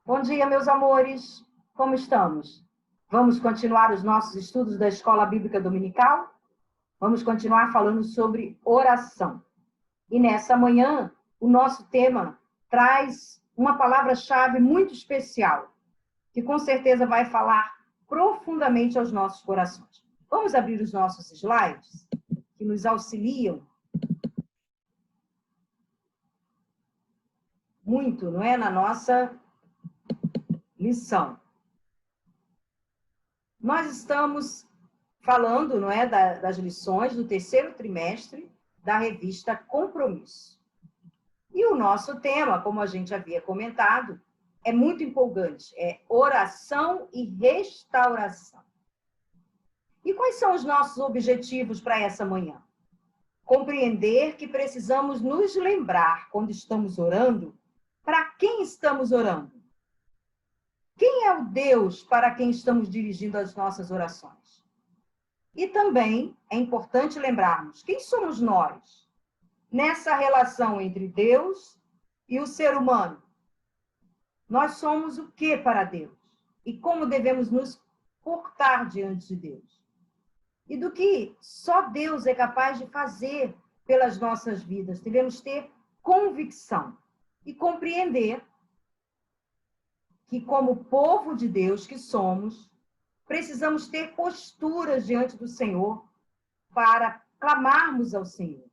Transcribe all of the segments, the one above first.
Bom dia, meus amores. Como estamos? Vamos continuar os nossos estudos da Escola Bíblica Dominical? Vamos continuar falando sobre oração. E nessa manhã, o nosso tema traz uma palavra-chave muito especial, que com certeza vai falar profundamente aos nossos corações. Vamos abrir os nossos slides, que nos auxiliam muito, não é? Na nossa lição. Nós estamos falando, não é, das lições do terceiro trimestre da revista Compromisso. E o nosso tema, como a gente havia comentado, é muito empolgante, é oração e restauração. E quais são os nossos objetivos para essa manhã? Compreender que precisamos nos lembrar, quando estamos orando, para quem estamos orando. Quem é o Deus para quem estamos dirigindo as nossas orações? E também é importante lembrarmos quem somos nós nessa relação entre Deus e o ser humano. Nós somos o que para Deus? E como devemos nos portar diante de Deus? E do que só Deus é capaz de fazer pelas nossas vidas. Devemos ter convicção e compreender que, como povo de Deus que somos, precisamos ter posturas diante do Senhor para clamarmos ao Senhor.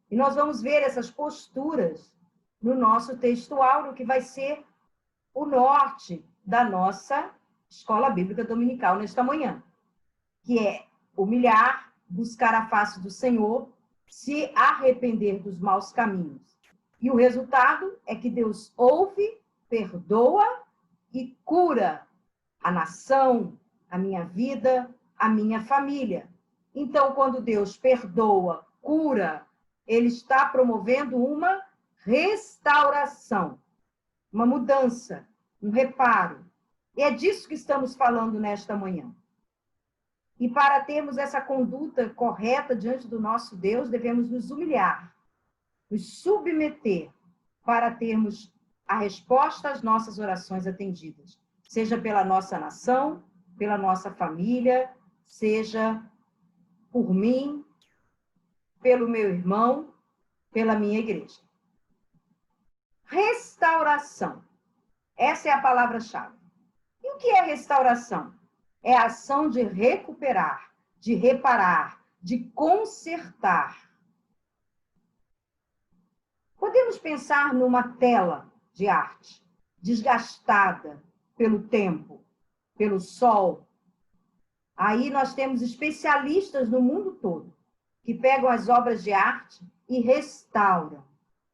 E nós vamos ver essas posturas no nosso texto áureo, que vai ser o norte da nossa Escola Bíblica Dominical nesta manhã, que é humilhar, buscar a face do Senhor, se arrepender dos maus caminhos. E o resultado é que Deus ouve, perdoa e cura a nação, a minha vida, a minha família. Então, quando Deus perdoa, cura, Ele está promovendo uma restauração, uma mudança, um reparo. E é disso que estamos falando nesta manhã. E para termos essa conduta correta diante do nosso Deus, devemos nos humilhar, nos submeter para termos a resposta às nossas orações atendidas, seja pela nossa nação, pela nossa família, seja por mim, pelo meu irmão, pela minha igreja. Restauração. Essa é a palavra-chave. E o que é restauração? É a ação de recuperar, de reparar, de consertar. Podemos pensar numa tela de arte, desgastada pelo tempo, pelo sol. Aí nós temos especialistas no mundo todo que pegam as obras de arte e restauram,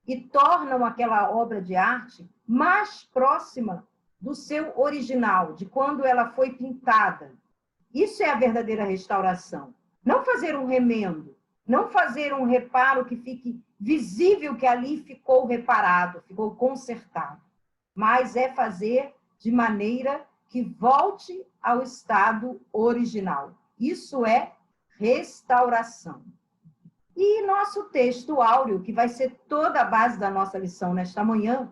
e tornam aquela obra de arte mais próxima do seu original, de quando ela foi pintada. Isso é a verdadeira restauração. Não fazer um remendo, não fazer um reparo que fique visível que ali ficou reparado, ficou consertado, mas é fazer de maneira que volte ao estado original. Isso é restauração. E nosso texto áureo, que vai ser toda a base da nossa lição nesta manhã,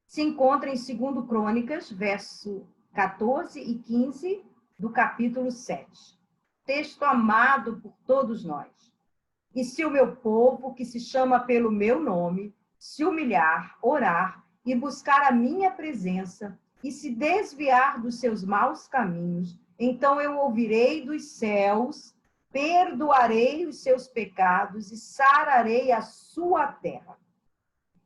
se encontra em 2 Crônicas, verso 14 e 15 do capítulo 7. Texto amado por todos nós. E se o meu povo, que se chama pelo meu nome, se humilhar, orar e buscar a minha presença e se desviar dos seus maus caminhos, então eu ouvirei dos céus, perdoarei os seus pecados e sararei a sua terra.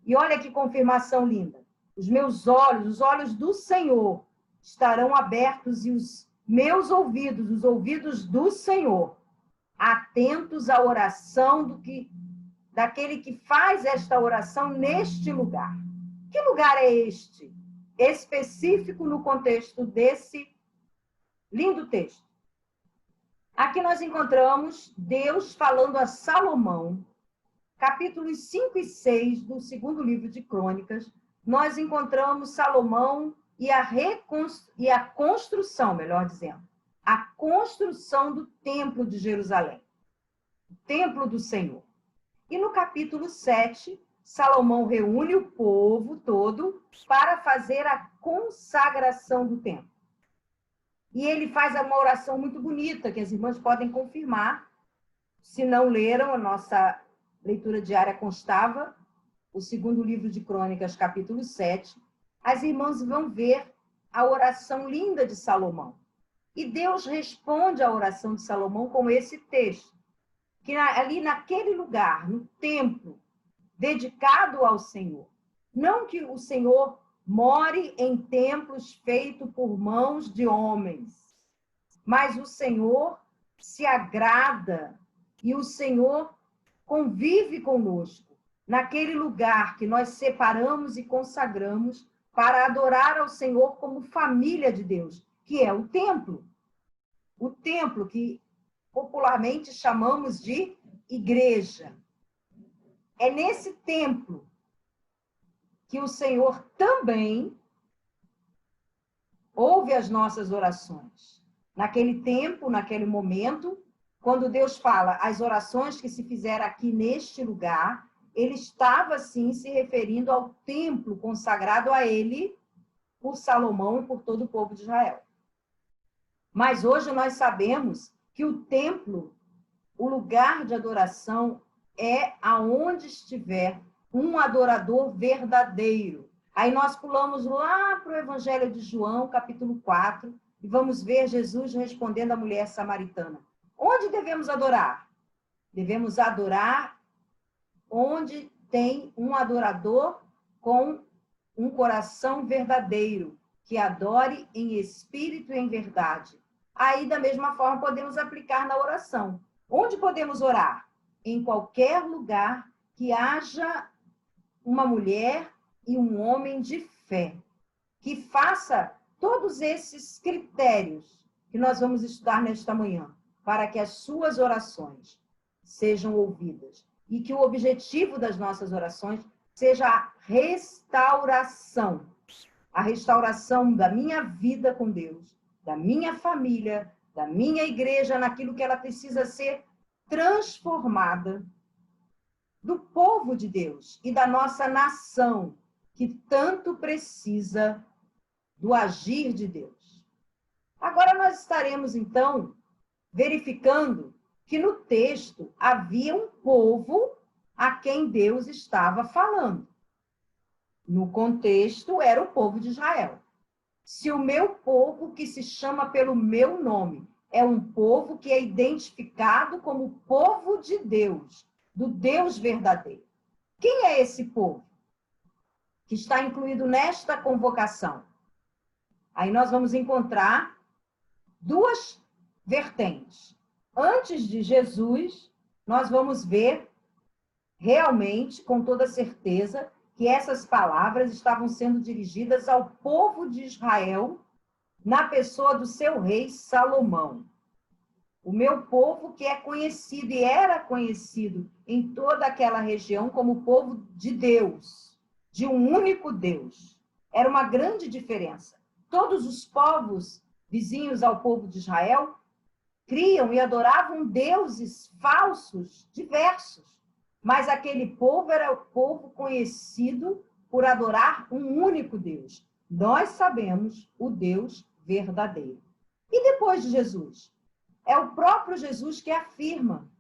E olha que confirmação linda. Os meus olhos, os olhos do Senhor, estarão abertos e os meus ouvidos, os ouvidos do Senhor, atentos à oração daquele que faz esta oração neste lugar. Que lugar é este? Específico no contexto desse lindo texto. Aqui nós encontramos Deus falando a Salomão, capítulos 5 e 6 do 2º livro de Crônicas. Nós encontramos Salomão e a construção, melhor dizendo, a construção do templo de Jerusalém, o templo do Senhor. E no capítulo 7, Salomão reúne o povo todo para fazer a consagração do templo. E ele faz uma oração muito bonita, que as irmãs podem confirmar. Se não leram, a nossa leitura diária constava, o segundo livro de Crônicas, capítulo 7. As irmãs vão ver a oração linda de Salomão. E Deus responde à oração de Salomão com esse texto, que ali naquele lugar, no templo, dedicado ao Senhor. Não que o Senhor more em templos feitos por mãos de homens, mas o Senhor se agrada e o Senhor convive conosco naquele lugar que nós separamos e consagramos para adorar ao Senhor como família de Deus, que é o templo. O templo que popularmente chamamos de igreja. É nesse templo que o Senhor também ouve as nossas orações. Naquele tempo, naquele momento, quando Deus fala as orações que se fizeram aqui neste lugar, ele estava, sim, se referindo ao templo consagrado a ele por Salomão e por todo o povo de Israel. Mas hoje nós sabemos que o templo, o lugar de adoração, é aonde estiver um adorador verdadeiro. Aí nós pulamos lá para o Evangelho de João, capítulo 4, e vamos ver Jesus respondendo à mulher samaritana. Onde devemos adorar? Devemos adorar onde tem um adorador com um coração verdadeiro, que adore em espírito e em verdade. Aí, da mesma forma, podemos aplicar na oração. Onde podemos orar? Em qualquer lugar que haja uma mulher e um homem de fé, que faça todos esses critérios que nós vamos estudar nesta manhã, para que as suas orações sejam ouvidas e que o objetivo das nossas orações seja a restauração da minha vida com Deus, da minha família, da minha igreja, naquilo que ela precisa ser transformada, do povo de Deus e da nossa nação, que tanto precisa do agir de Deus. Agora nós estaremos, então, verificando que no texto havia um povo a quem Deus estava falando. No contexto, era o povo de Israel. Se o meu povo, que se chama pelo meu nome, é um povo que é identificado como povo de Deus, do Deus verdadeiro. Quem é esse povo que está incluído nesta convocação? Aí nós vamos encontrar duas vertentes. Antes de Jesus, nós vamos ver realmente, com toda certeza, que essas palavras estavam sendo dirigidas ao povo de Israel na pessoa do seu rei Salomão. O meu povo que é conhecido e era conhecido em toda aquela região como povo de Deus, de um único Deus. Era uma grande diferença. Todos os povos vizinhos ao povo de Israel criam e adoravam deuses falsos, diversos. Mas aquele povo era o povo conhecido por adorar um único Deus. Nós sabemos o Deus verdadeiro. E depois de Jesus? É o próprio Jesus que afirma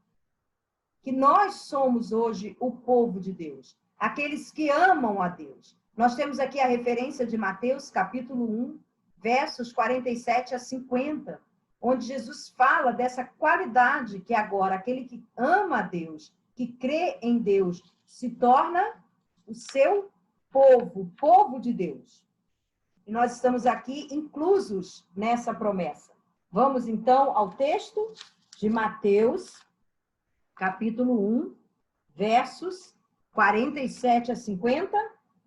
que nós somos hoje o povo de Deus, aqueles que amam a Deus. Nós temos aqui a referência de Mateus, capítulo 1, versos 47 a 50, onde Jesus fala dessa qualidade que agora aquele que ama a Deus, que crê em Deus, se torna o seu povo, o povo de Deus. E nós estamos aqui inclusos nessa promessa. Vamos, então, ao texto de Mateus, capítulo 1, versos 47 a 50.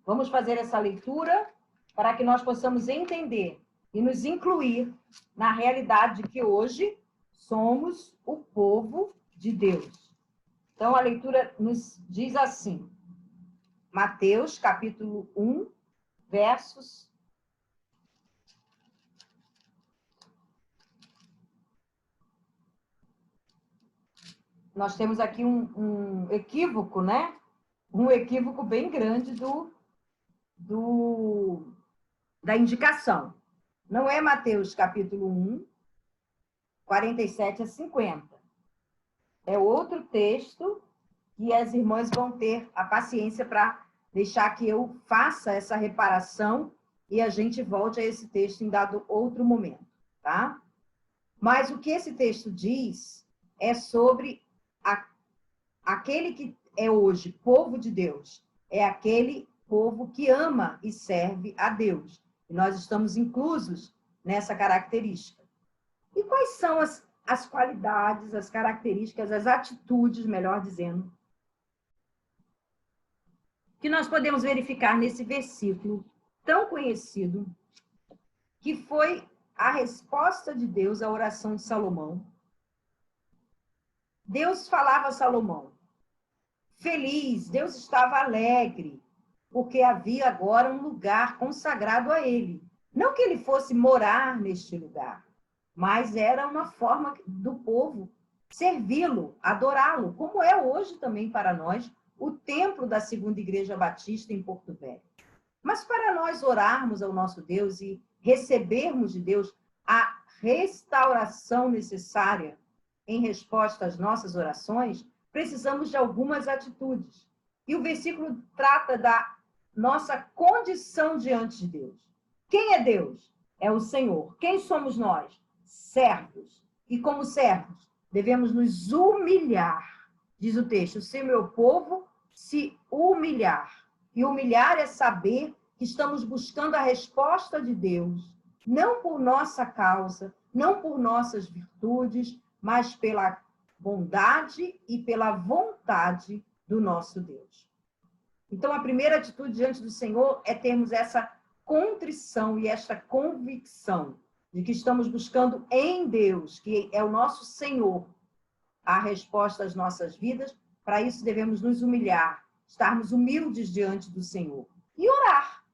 Vamos fazer essa leitura para que nós possamos entender e nos incluir na realidade de que hoje somos o povo de Deus. Então, a leitura nos diz assim, Mateus, capítulo 1, versos... Nós temos aqui um equívoco, né? um equívoco bem grande da indicação. Não é Mateus capítulo 1, 47 a 50. É outro texto que as irmãs vão ter a paciência para deixar que eu faça essa reparação e a gente volte a esse texto em dado outro momento, tá? Mas o que esse texto diz é sobre aquele que é hoje povo de Deus, é aquele povo que ama e serve a Deus. E nós estamos inclusos nessa característica. E quais são as qualidades, as características, as atitudes, melhor dizendo, que nós podemos verificar nesse versículo tão conhecido, que foi a resposta de Deus à oração de Salomão? Deus falava a Salomão, feliz, Deus estava alegre, porque havia agora um lugar consagrado a ele. Não que ele fosse morar neste lugar, mas era uma forma do povo servi-lo, adorá-lo, como é hoje também para nós o templo da Segunda Igreja Batista em Porto Velho. Mas para nós orarmos ao nosso Deus e recebermos de Deus a restauração necessária em resposta às nossas orações, precisamos de algumas atitudes. E o versículo trata da nossa condição diante de Deus. Quem é Deus? É o Senhor. Quem somos nós? Servos. E como servos, devemos nos humilhar. Diz o texto, se meu povo se humilhar. E humilhar é saber que estamos buscando a resposta de Deus, não por nossa causa, não por nossas virtudes, mas pela bondade e pela vontade do nosso Deus. Então, a primeira atitude diante do Senhor é termos essa contrição e esta convicção de que estamos buscando em Deus, que é o nosso Senhor, a resposta às nossas vidas. Para isso, devemos nos humilhar, estarmos humildes diante do Senhor. E orar,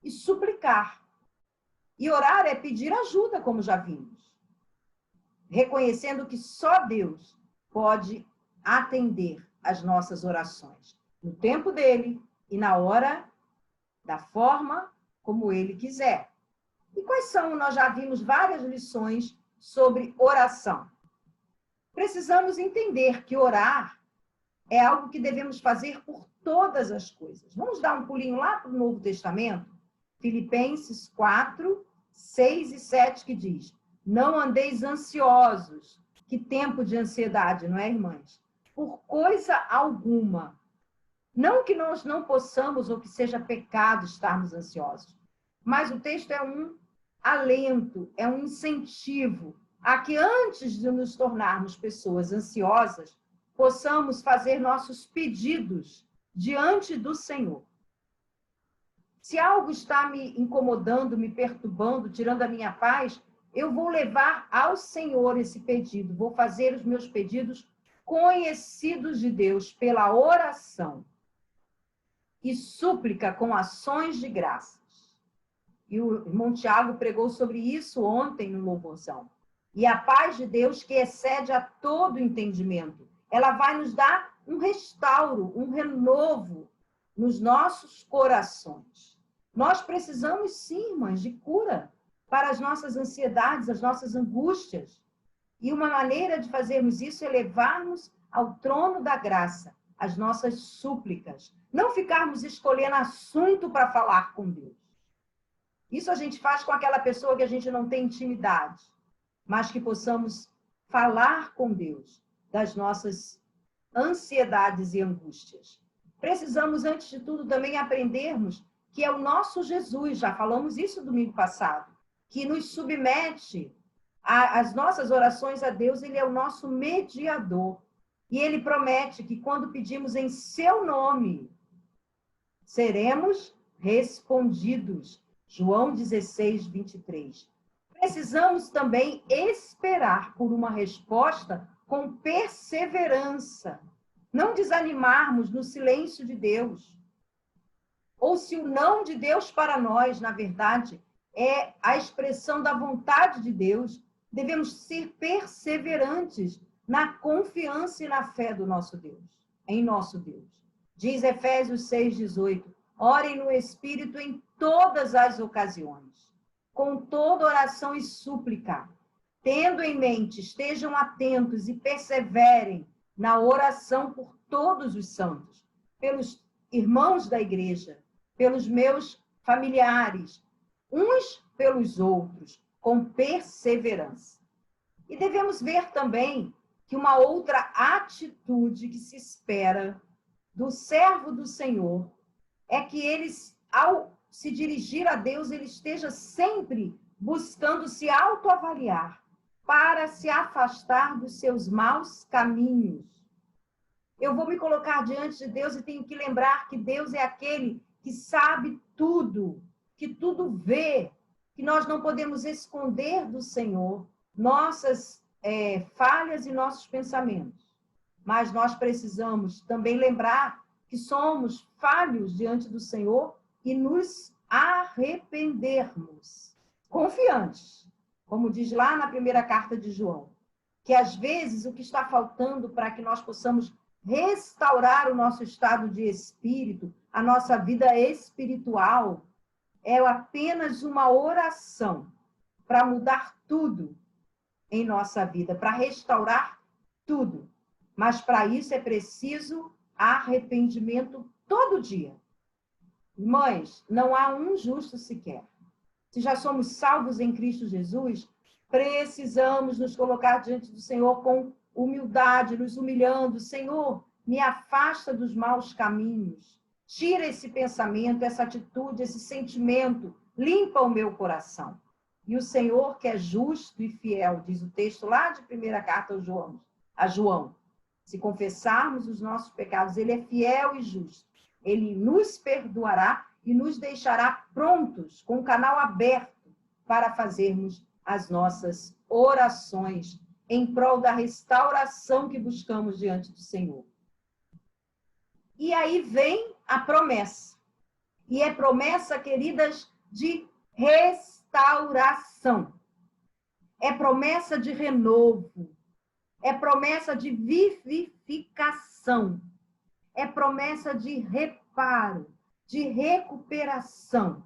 e suplicar. E orar é pedir ajuda, como já vimos. Reconhecendo que só Deus pode atender às nossas orações. No tempo dele e na hora, da forma como ele quiser. E quais são? Nós já vimos várias lições sobre oração. Precisamos entender que orar é algo que devemos fazer por todas as coisas. Vamos dar um pulinho lá para o Novo Testamento? Filipenses 4, 6 e 7, que diz: não andeis ansiosos. Que tempo de ansiedade, não é, irmãs? Por coisa alguma. Não que nós não possamos ou que seja pecado estarmos ansiosos, mas o texto é um alento, é um incentivo a que antes de nos tornarmos pessoas ansiosas, possamos fazer nossos pedidos diante do Senhor. Se algo está me incomodando, me perturbando, tirando a minha paz, eu vou levar ao Senhor esse pedido, vou fazer os meus pedidos conhecidos de Deus pela oração e súplica com ações de graças. E o irmão Tiago pregou sobre isso ontem no Louvorzão. E a paz de Deus, que excede a todo entendimento, ela vai nos dar um restauro, um renovo nos nossos corações. Nós precisamos, sim, irmãs, de cura para as nossas ansiedades, as nossas angústias. E uma maneira de fazermos isso é levarmos ao trono da graça as nossas súplicas. Não ficarmos escolhendo assunto para falar com Deus. Isso a gente faz com aquela pessoa que a gente não tem intimidade, mas que possamos falar com Deus das nossas ansiedades e angústias. Precisamos, antes de tudo, também aprendermos que é o nosso Jesus, já falamos isso domingo passado, que nos submete às nossas orações a Deus, ele é o nosso mediador. E ele promete que quando pedimos em seu nome, seremos respondidos. João 16, 23. Precisamos também esperar por uma resposta com perseverança. Não desanimarmos no silêncio de Deus. Ou se o não de Deus para nós, na verdade, é a expressão da vontade de Deus, devemos ser perseverantes na confiança e na fé do nosso Deus, em nosso Deus. Diz Efésios 6,18. Orem no Espírito em todas as ocasiões, com toda oração e súplica. Tendo em mente, estejam atentos e perseverem na oração por todos os santos, pelos irmãos da igreja, pelos meus familiares, uns pelos outros, com perseverança. E devemos ver também que uma outra atitude que se espera do servo do Senhor é que eles, ao se dirigir a Deus, ele esteja sempre buscando se autoavaliar para se afastar dos seus maus caminhos. Eu vou me colocar diante de Deus e tenho que lembrar que Deus é aquele que sabe tudo, que tudo vê, que nós não podemos esconder do Senhor nossas falhas e nossos pensamentos. Mas nós precisamos também lembrar que somos falhos diante do Senhor e nos arrependermos, confiantes, como diz lá na primeira carta de João, que às vezes o que está faltando para que nós possamos restaurar o nosso estado de espírito, a nossa vida espiritual, é apenas uma oração para mudar tudo em nossa vida, para restaurar tudo. Mas para isso é preciso arrependimento todo dia. Irmãs, não há um justo sequer. Se já somos salvos em Cristo Jesus, precisamos nos colocar diante do Senhor com humildade, nos humilhando. Senhor, me afasta dos maus caminhos. Tira esse pensamento, essa atitude, esse sentimento. Limpa o meu coração. E o Senhor, que é justo e fiel, diz o texto lá de primeira carta a João. Se confessarmos os nossos pecados, ele é fiel e justo. Ele nos perdoará e nos deixará prontos, com o canal aberto, para fazermos as nossas orações em prol da restauração que buscamos diante do Senhor. E aí vem a promessa. E é promessa, queridas, de restauração. É promessa de renovo. É promessa de vivificação. É promessa de reparo, de recuperação.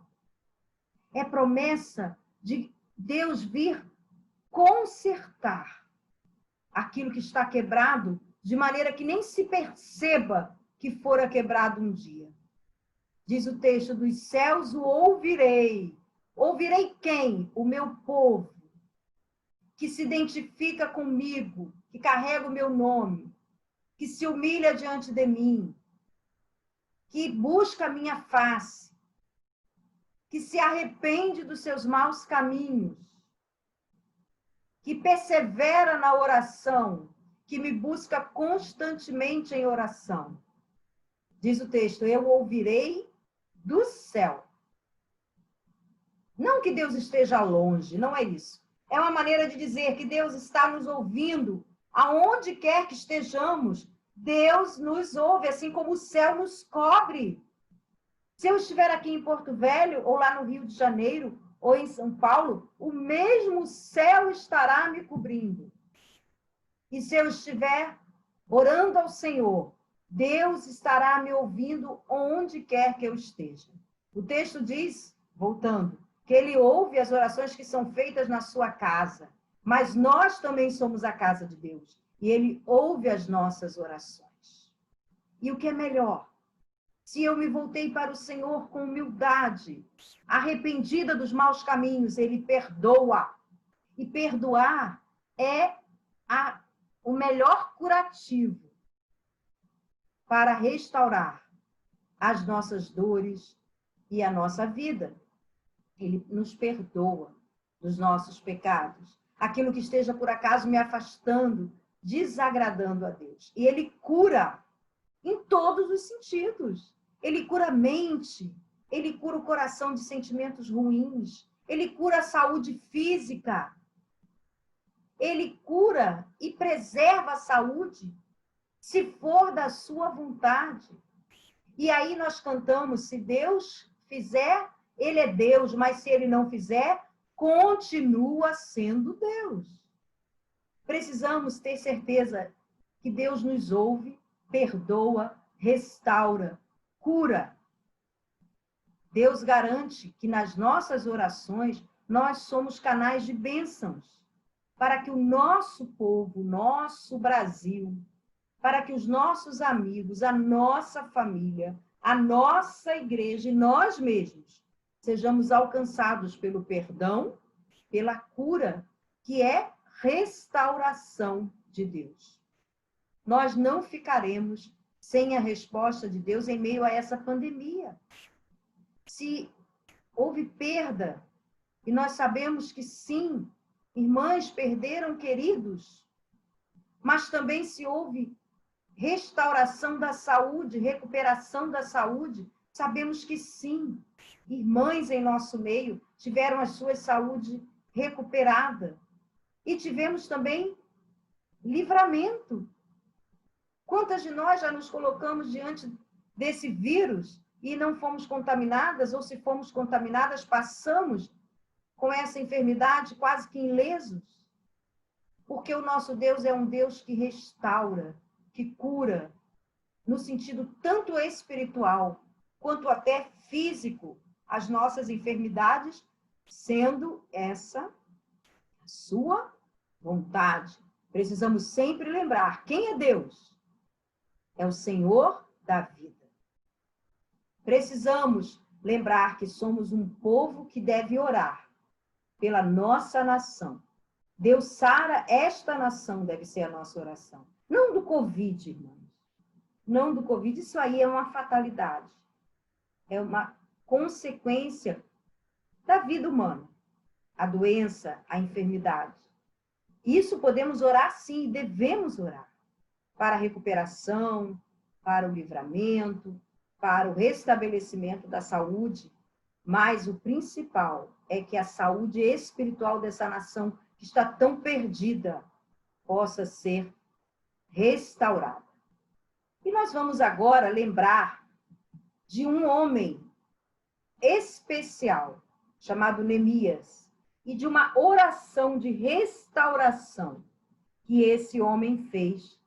É promessa de Deus vir consertar aquilo que está quebrado, de maneira que nem se perceba que fora quebrado um dia. Diz o texto, dos céus o ouvirei. Ouvirei quem? O meu povo, que se identifica comigo, que carrega o meu nome, que se humilha diante de mim, que busca a minha face, que se arrepende dos seus maus caminhos, que persevera na oração, que me busca constantemente em oração. Diz o texto, eu ouvirei do céu. Não que Deus esteja longe, não é isso. É uma maneira de dizer que Deus está nos ouvindo aonde quer que estejamos. Deus nos ouve, assim como o céu nos cobre. Se eu estiver aqui em Porto Velho, ou lá no Rio de Janeiro, ou em São Paulo, o mesmo céu estará me cobrindo. E se eu estiver orando ao Senhor, Deus estará me ouvindo onde quer que eu esteja. O texto diz, voltando, que ele ouve as orações que são feitas na sua casa, mas nós também somos a casa de Deus, e ele ouve as nossas orações. E o que é melhor? Se eu me voltei para o Senhor com humildade, arrependida dos maus caminhos, ele perdoa. E perdoar é o melhor curativo para restaurar as nossas dores e a nossa vida. Ele nos perdoa dos nossos pecados, aquilo que esteja por acaso me afastando, desagradando a Deus. E ele cura em todos os sentidos. Ele cura a mente, ele cura o coração de sentimentos ruins, ele cura a saúde física, ele cura e preserva a saúde, se for da sua vontade. E aí nós cantamos, se Deus fizer, ele é Deus, mas se ele não fizer, continua sendo Deus. Precisamos ter certeza que Deus nos ouve, perdoa, restaura, cura. Deus garante que nas nossas orações nós somos canais de bênçãos para que o nosso povo, nosso Brasil, para que os nossos amigos, a nossa família, a nossa igreja e nós mesmos sejamos alcançados pelo perdão, pela cura, que é restauração de Deus. Nós não ficaremos sem a resposta de Deus em meio a essa pandemia. Se houve perda, e nós sabemos que sim, irmãs perderam queridos, mas também se houve restauração da saúde, recuperação da saúde, sabemos que sim, irmãs em nosso meio tiveram a sua saúde recuperada. E tivemos também livramento. Quantas de nós já nos colocamos diante desse vírus e não fomos contaminadas, ou se fomos contaminadas, passamos com essa enfermidade quase que ilesos? Porque o nosso Deus é um Deus que restaura, que cura, no sentido tanto espiritual quanto até físico, as nossas enfermidades, sendo essa a sua vontade. Precisamos sempre lembrar quem é Deus. É o Senhor da vida. Precisamos lembrar que somos um povo que deve orar pela nossa nação. Deus sara esta nação, deve ser a nossa oração. Não do Covid, irmãos. Não do Covid, isso aí é uma fatalidade. É uma consequência da vida humana. A doença, a enfermidade. Isso podemos orar sim, devemos orar. Para a recuperação, para o livramento, para o restabelecimento da saúde. Mas o principal é que a saúde espiritual dessa nação, que está tão perdida, possa ser restaurada. E nós vamos agora lembrar de um homem especial, chamado Neemias, e de uma oração de restauração que esse homem fez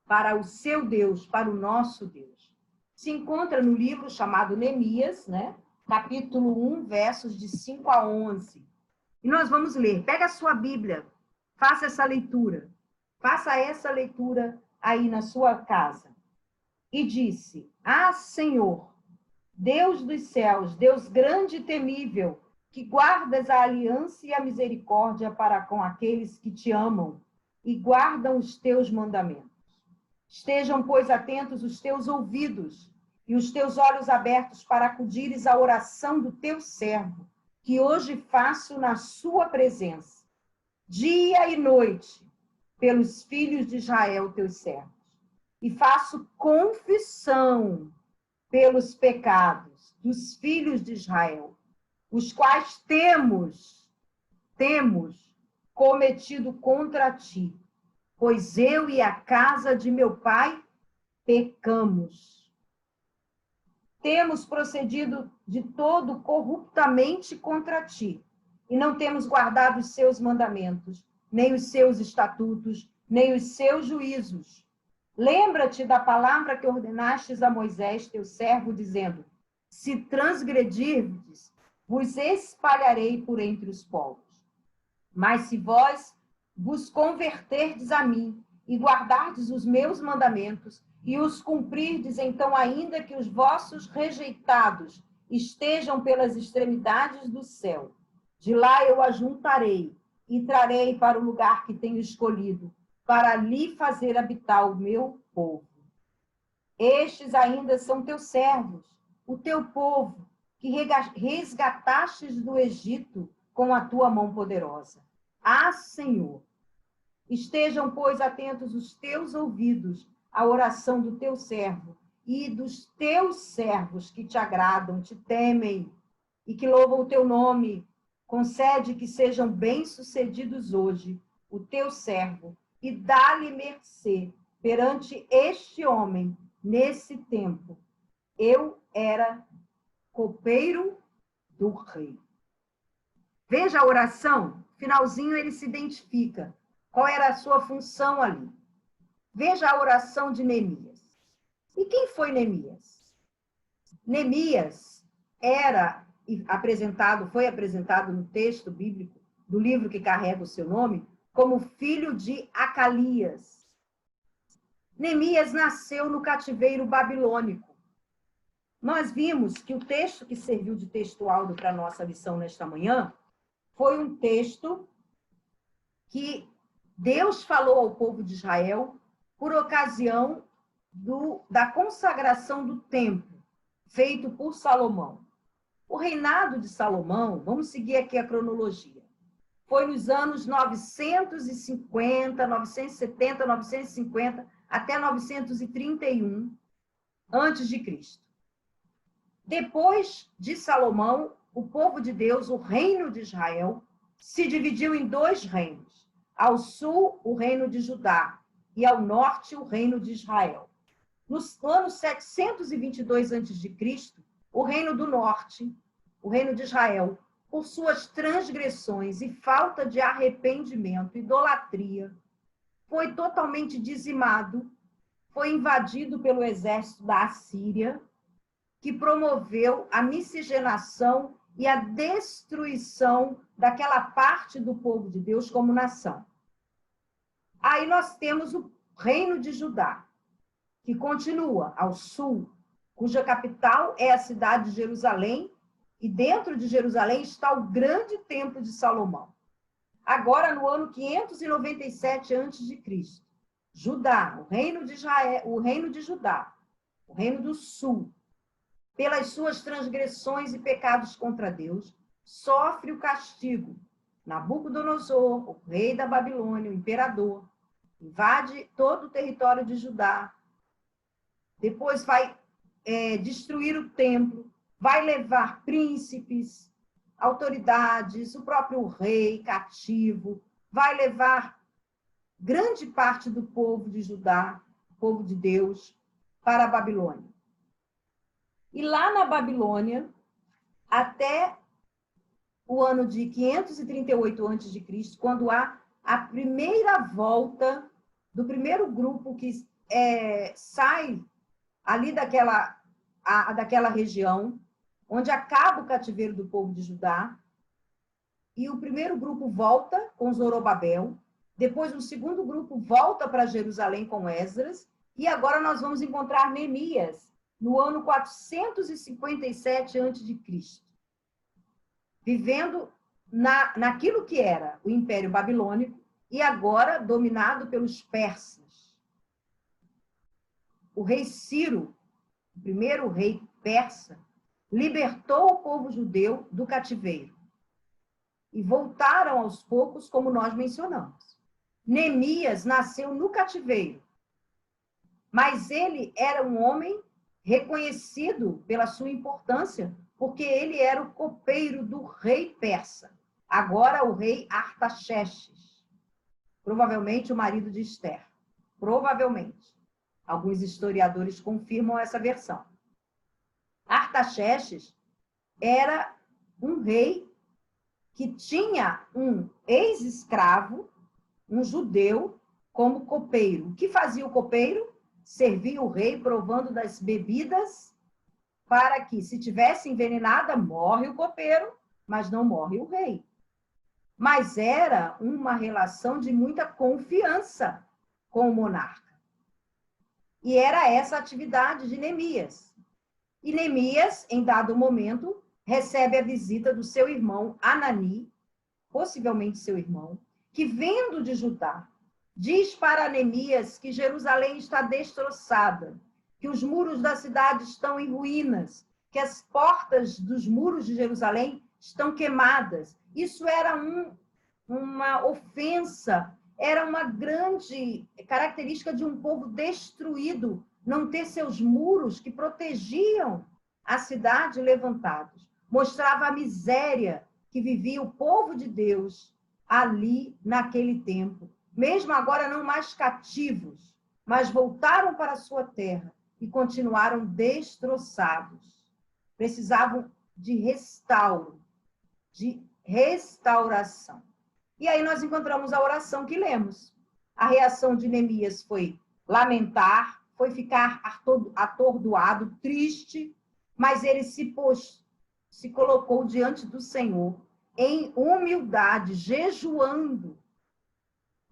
para o seu Deus, para o nosso Deus. Se encontra no livro chamado Neemias, né? Capítulo 1, versos de 5 a 11. E nós vamos ler. Pega a sua Bíblia, faça essa leitura. Faça essa leitura aí na sua casa. E disse: Ah, Senhor, Deus dos céus, Deus grande e temível, que guardas a aliança e a misericórdia para com aqueles que te amam e guardam os teus mandamentos. Estejam, pois, atentos os teus ouvidos e os teus olhos abertos para acudires à oração do teu servo, que hoje faço na sua presença, dia e noite, pelos filhos de Israel, teus servos. E faço confissão pelos pecados dos filhos de Israel, os quais temos cometido contra ti, pois eu e a casa de meu pai pecamos. Temos procedido de todo corruptamente contra ti, e não temos guardado os seus mandamentos, nem os seus estatutos, nem os seus juízos. Lembra-te da palavra que ordenastes a Moisés, teu servo, dizendo: se transgredirdes, vos espalharei por entre os povos. Mas se vós vos converterdes a mim e guardardes os meus mandamentos e os cumprirdes, então, ainda que os vossos rejeitados estejam pelas extremidades do céu, de lá eu ajuntarei e trarei para o lugar que tenho escolhido, para ali fazer habitar o meu povo. Estes ainda são teus servos, o teu povo, que resgatastes do Egito com a tua mão poderosa. Ah, Senhor, estejam, pois, atentos os teus ouvidos à oração do teu servo e dos teus servos que te agradam, te temem e que louvam o teu nome. Concede que sejam bem-sucedidos hoje o teu servo e dá-lhe mercê perante este homem nesse tempo. Eu era copeiro do rei. Veja a oração, finalzinho ele se identifica. Qual era a sua função ali? Veja a oração de Neemias. E quem foi Neemias? Neemias foi apresentado no texto bíblico do livro que carrega o seu nome como filho de Acalias. Neemias nasceu no cativeiro babilônico. Nós vimos que o texto que serviu de texto áudio para a nossa lição nesta manhã foi um texto que Deus falou ao povo de Israel por ocasião da consagração do templo, feito por Salomão. O reinado de Salomão, vamos seguir aqui a cronologia, foi nos anos 950, 970, 950, até 931 antes de Cristo. Depois de Salomão, o povo de Deus, o reino de Israel, se dividiu em dois reinos. Ao sul, o reino de Judá, e ao norte, o reino de Israel. No ano 722 a.C., o reino do norte, o reino de Israel, por suas transgressões e falta de arrependimento, idolatria, foi totalmente dizimado, foi invadido pelo exército da Assíria, que promoveu a miscigenação e a destruição daquela parte do povo de Deus como nação. Aí nós temos o reino de Judá, que continua ao sul, cuja capital é a cidade de Jerusalém, e dentro de Jerusalém está o grande templo de Salomão. Agora, no ano 597 a.C., Judá, o reino de Israel, o reino de Judá, o reino do sul, pelas suas transgressões e pecados contra Deus, sofre o castigo. Nabucodonosor, o rei da Babilônia, o imperador, invade todo o território de Judá, depois vai destruir o templo, vai levar príncipes, autoridades, o próprio rei cativo, vai levar grande parte do povo de Judá, povo de Deus, para a Babilônia. E lá na Babilônia, até o ano de 538 a.C., quando há a primeira volta do primeiro grupo que sai ali daquela região, onde acaba o cativeiro do povo de Judá, e o primeiro grupo volta com Zorobabel, depois um segundo grupo volta para Jerusalém com Esdras, e agora nós vamos encontrar Neemias, no ano 457 a.C., vivendo naquilo que era o Império Babilônico e agora dominado pelos persas. O rei Ciro, o primeiro rei persa, libertou o povo judeu do cativeiro. E voltaram aos poucos, como nós mencionamos. Neemias nasceu no cativeiro, mas ele era um homem reconhecido pela sua importância, porque ele era o copeiro do rei persa, agora o rei Artaxerxes, provavelmente o marido de Esther. Provavelmente. Alguns historiadores confirmam essa versão. Artaxerxes era um rei que tinha um ex-escravo, um judeu, como copeiro. O que fazia o copeiro? Servia o rei provando das bebidas para que, se tivesse envenenada, morre o copeiro, mas não morre o rei. Mas era uma relação de muita confiança com o monarca. E era essa a atividade de Neemias. E Neemias, em dado momento, recebe a visita do seu irmão Anani, possivelmente seu irmão, que, vindo de Judá, diz para Neemias que Jerusalém está destroçada, que os muros da cidade estão em ruínas, que as portas dos muros de Jerusalém estão queimadas. Isso era uma ofensa, era uma grande característica de um povo destruído, não ter seus muros que protegiam a cidade levantados. Mostrava a miséria que vivia o povo de Deus ali naquele tempo. Mesmo agora não mais cativos, mas voltaram para a sua terra e continuaram destroçados. Precisavam de restauro, de restauração. E aí nós encontramos a oração que lemos. A reação de Neemias foi lamentar, foi ficar atordoado, triste, mas ele se colocou diante do Senhor em humildade, jejuando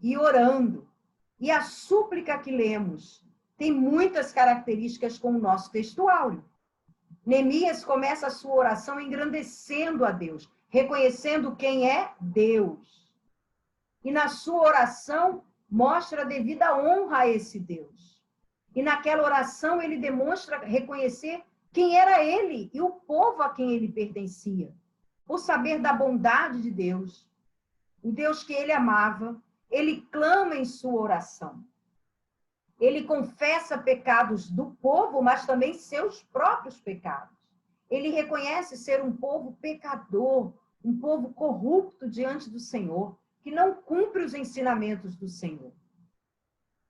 e orando. E a súplica que lemos tem muitas características com o nosso textuário. Neemias começa a sua oração engrandecendo a Deus, reconhecendo quem é Deus. E na sua oração mostra a devida honra a esse Deus. E naquela oração ele demonstra reconhecer quem era ele e o povo a quem ele pertencia. Por saber da bondade de Deus, o Deus que ele amava, ele clama em sua oração. Ele confessa pecados do povo, mas também seus próprios pecados. Ele reconhece ser um povo pecador, um povo corrupto diante do Senhor, que não cumpre os ensinamentos do Senhor.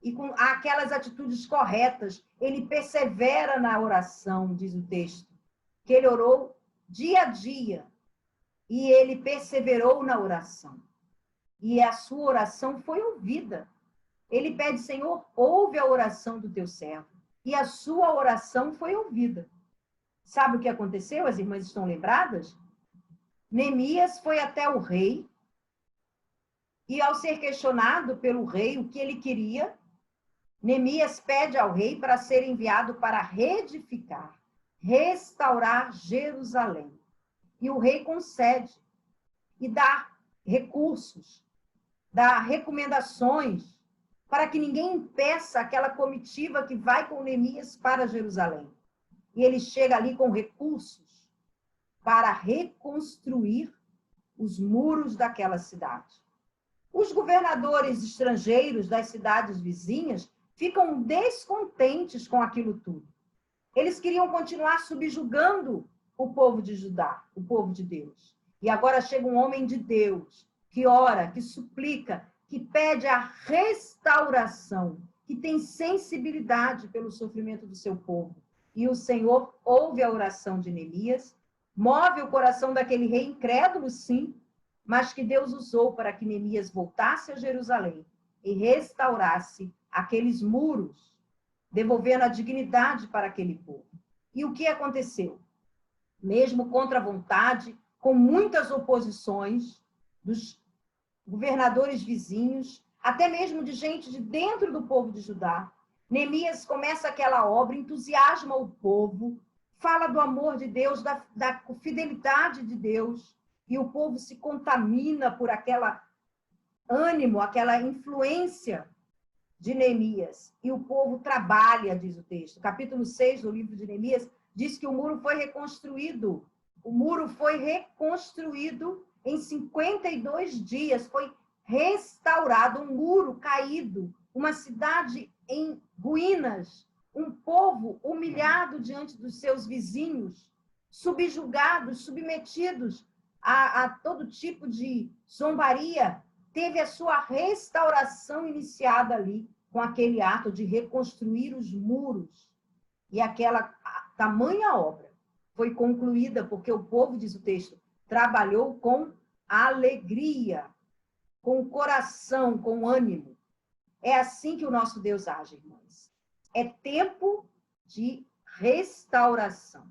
E com aquelas atitudes corretas, ele persevera na oração, diz o texto, que ele orou dia a dia, e ele perseverou na oração. E a sua oração foi ouvida. Ele pede, Senhor, ouve a oração do teu servo. E a sua oração foi ouvida. Sabe o que aconteceu? As irmãs estão lembradas? Neemias foi até o rei, e ao ser questionado pelo rei o que ele queria, Neemias pede ao rei para ser enviado para reedificar, restaurar Jerusalém. E o rei concede e dá recursos, dá recomendações para que ninguém impeça aquela comitiva que vai com Neemias para Jerusalém. E ele chega ali com recursos para reconstruir os muros daquela cidade. Os governadores estrangeiros das cidades vizinhas ficam descontentes com aquilo tudo. Eles queriam continuar subjugando o povo de Judá, o povo de Deus. E agora chega um homem de Deus que ora, que suplica, que pede a restauração, que tem sensibilidade pelo sofrimento do seu povo. E o Senhor ouve a oração de Neemias, move o coração daquele rei incrédulo, sim, mas que Deus usou para que Neemias voltasse a Jerusalém e restaurasse aqueles muros, devolvendo a dignidade para aquele povo. E o que aconteceu? Mesmo contra a vontade, com muitas oposições dos governadores vizinhos, até mesmo de gente de dentro do povo de Judá, Neemias começa aquela obra, entusiasma o povo, fala do amor de Deus, da fidelidade de Deus, e o povo se contamina por aquela ânimo, aquela influência de Neemias. E o povo trabalha, diz o texto. Capítulo 6 do livro de Neemias diz que o muro foi reconstruído. O muro foi reconstruído em 52 dias. Foi restaurado um muro caído, uma cidade em ruínas, um povo humilhado diante dos seus vizinhos, subjugados, submetidos a todo tipo de zombaria, teve a sua restauração iniciada ali, com aquele ato de reconstruir os muros. E aquela tamanha obra foi concluída porque o povo, diz o texto, trabalhou com alegria, com coração, com ânimo. É assim que o nosso Deus age, irmãs. É tempo de restauração.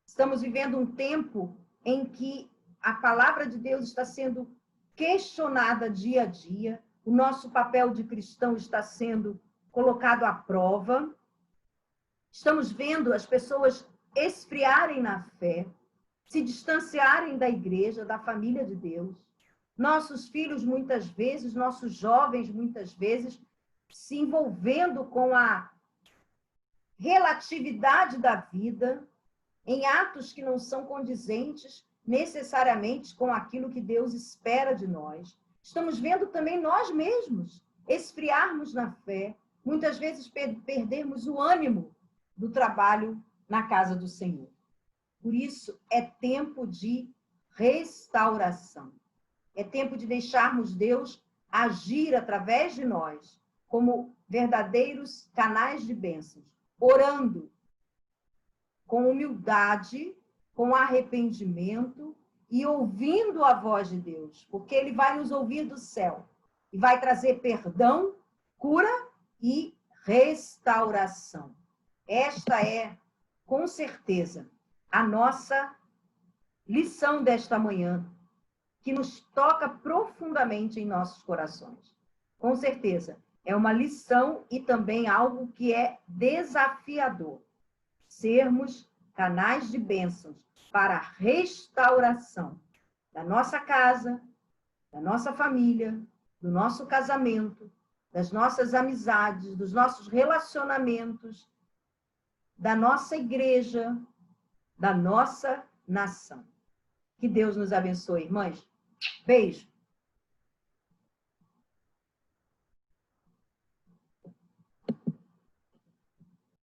Estamos vivendo um tempo em que a palavra de Deus está sendo questionada dia a dia, o nosso papel de cristão está sendo colocado à prova. Estamos vendo as pessoas esfriarem na fé, se distanciarem da igreja, da família de Deus. Nossos filhos, muitas vezes, nossos jovens, muitas vezes, se envolvendo com a relatividade da vida, em atos que não são condizentes necessariamente com aquilo que Deus espera de nós. Estamos vendo também nós mesmos esfriarmos na fé, muitas vezes perdermos o ânimo do trabalho na casa do Senhor. Por isso, é tempo de restauração. É tempo de deixarmos Deus agir através de nós, como verdadeiros canais de bênçãos, orando com humildade, com arrependimento e ouvindo a voz de Deus, porque Ele vai nos ouvir do céu e vai trazer perdão, cura e restauração. Esta é, com certeza, a nossa lição desta manhã, que nos toca profundamente em nossos corações. Com certeza, é uma lição e também algo que é desafiador. Sermos canais de bênçãos para a restauração da nossa casa, da nossa família, do nosso casamento, das nossas amizades, dos nossos relacionamentos, da nossa igreja, da nossa nação. Que Deus nos abençoe, irmãs. Beijo.